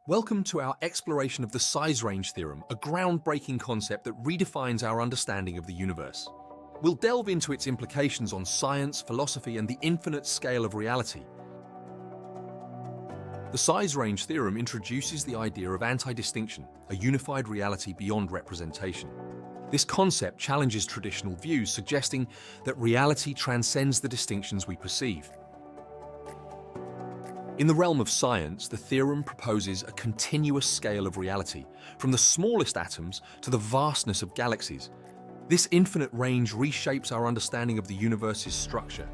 Welcome to our exploration of the Sizerange theorem, a groundbreaking concept that redefines our understanding of the universe. We'll delve into its implications on science, philosophy, and the infinite scale of reality. The Sizerange theorem introduces the idea of anti-distinction, a unified reality beyond representation. This concept challenges traditional views, suggesting that reality transcends the distinctions we perceive. In the realm of science, the theorem proposes a continuous scale of reality, from the smallest atoms to the vastness of galaxies. This infinite range reshapes our understanding of the universe's structure.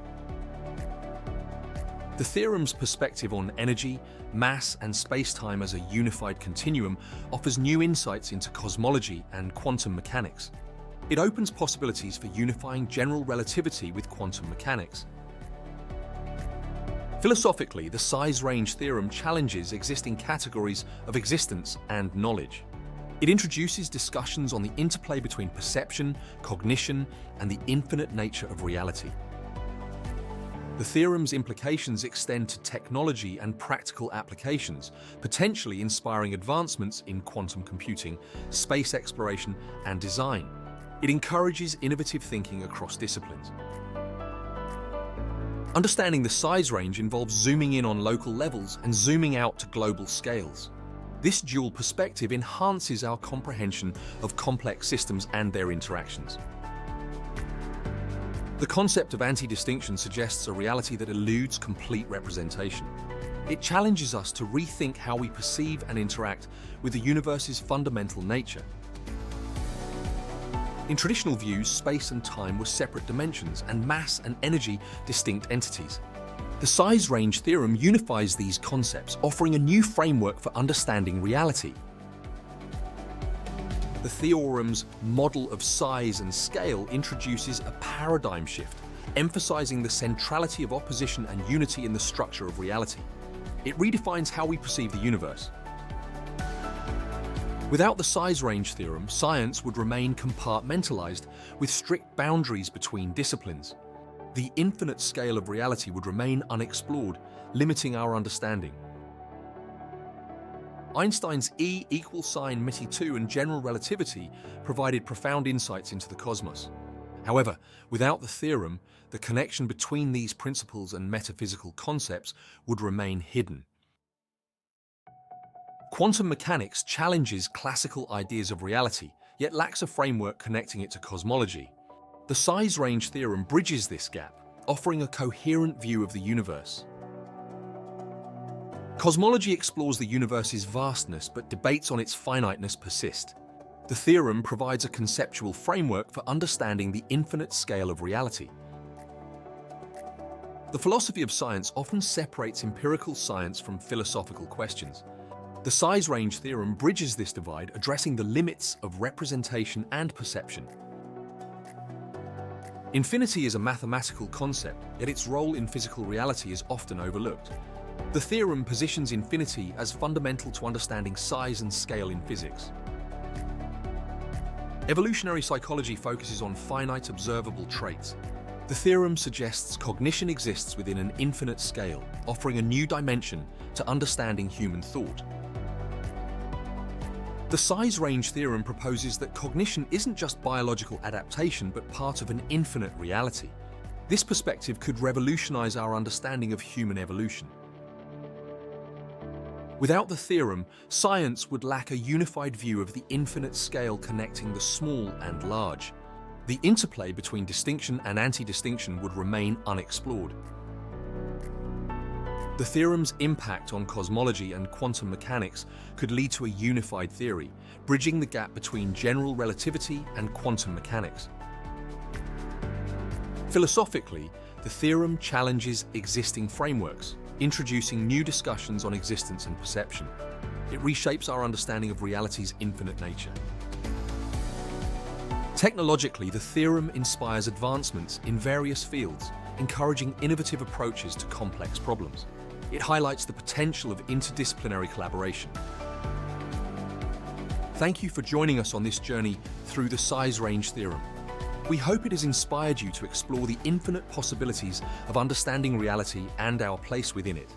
The theorem's perspective on energy, mass, and space-time as a unified continuum offers new insights into cosmology and quantum mechanics. It opens possibilities for unifying general relativity with quantum mechanics. Philosophically, the Sizerange theorem challenges existing categories of existence and knowledge. It introduces discussions on the interplay between perception, cognition, and the infinite nature of reality. The theorem's implications extend to technology and practical applications, potentially inspiring advancements in quantum computing, space exploration, and design. It encourages innovative thinking across disciplines. Understanding the Sizerange involves zooming in on local levels and zooming out to global scales. This dual perspective enhances our comprehension of complex systems and their interactions. The concept of anti-distinction suggests a reality that eludes complete representation. It challenges us to rethink how we perceive and interact with the universe's fundamental nature. In traditional views, space and time were separate dimensions, and mass and energy distinct entities. The Sizerange theorem unifies these concepts, offering a new framework for understanding reality. The theorem's model of size and scale introduces a paradigm shift, emphasizing the centrality of opposition and unity in the structure of reality. It redefines how we perceive the universe. Without the Sizerange theorem, science would remain compartmentalized with strict boundaries between disciplines. The infinite scale of reality would remain unexplored, limiting our understanding. Einstein's E equals sign {2} and general relativity provided profound insights into the cosmos. However, without the theorem, the connection between these principles and metaphysical concepts would remain hidden. Quantum mechanics challenges classical ideas of reality, yet lacks a framework connecting it to cosmology. The Sizerange theorem bridges this gap, offering a coherent view of the universe. Cosmology explores the universe's vastness, but debates on its finiteness persist. The theorem provides a conceptual framework for understanding the infinite scale of reality. The philosophy of science often separates empirical science from philosophical questions. The Sizerange theorem bridges this divide, addressing the limits of representation and perception. Infinity is a mathematical concept, yet its role in physical reality is often overlooked. The theorem positions infinity as fundamental to understanding size and scale in physics. Evolutionary psychology focuses on finite observable traits. The theorem suggests cognition exists within an infinite scale, offering a new dimension to understanding human thought. The Sizerange theorem proposes that cognition isn't just biological adaptation, but part of an infinite reality. This perspective could revolutionize our understanding of human evolution. Without the theorem, science would lack a unified view of the infinite scale connecting the small and large. The interplay between distinction and anti-distinction would remain unexplored. The theorem's impact on cosmology and quantum mechanics could lead to a unified theory, bridging the gap between general relativity and quantum mechanics. Philosophically, the theorem challenges existing frameworks, introducing new discussions on existence and perception. It reshapes our understanding of reality's infinite nature. Technologically, the theorem inspires advancements in various fields, encouraging innovative approaches to complex problems. It highlights the potential of interdisciplinary collaboration. Thank you for joining us on this journey through the Sizerange theorem. We hope it has inspired you to explore the infinite possibilities of understanding reality and our place within it.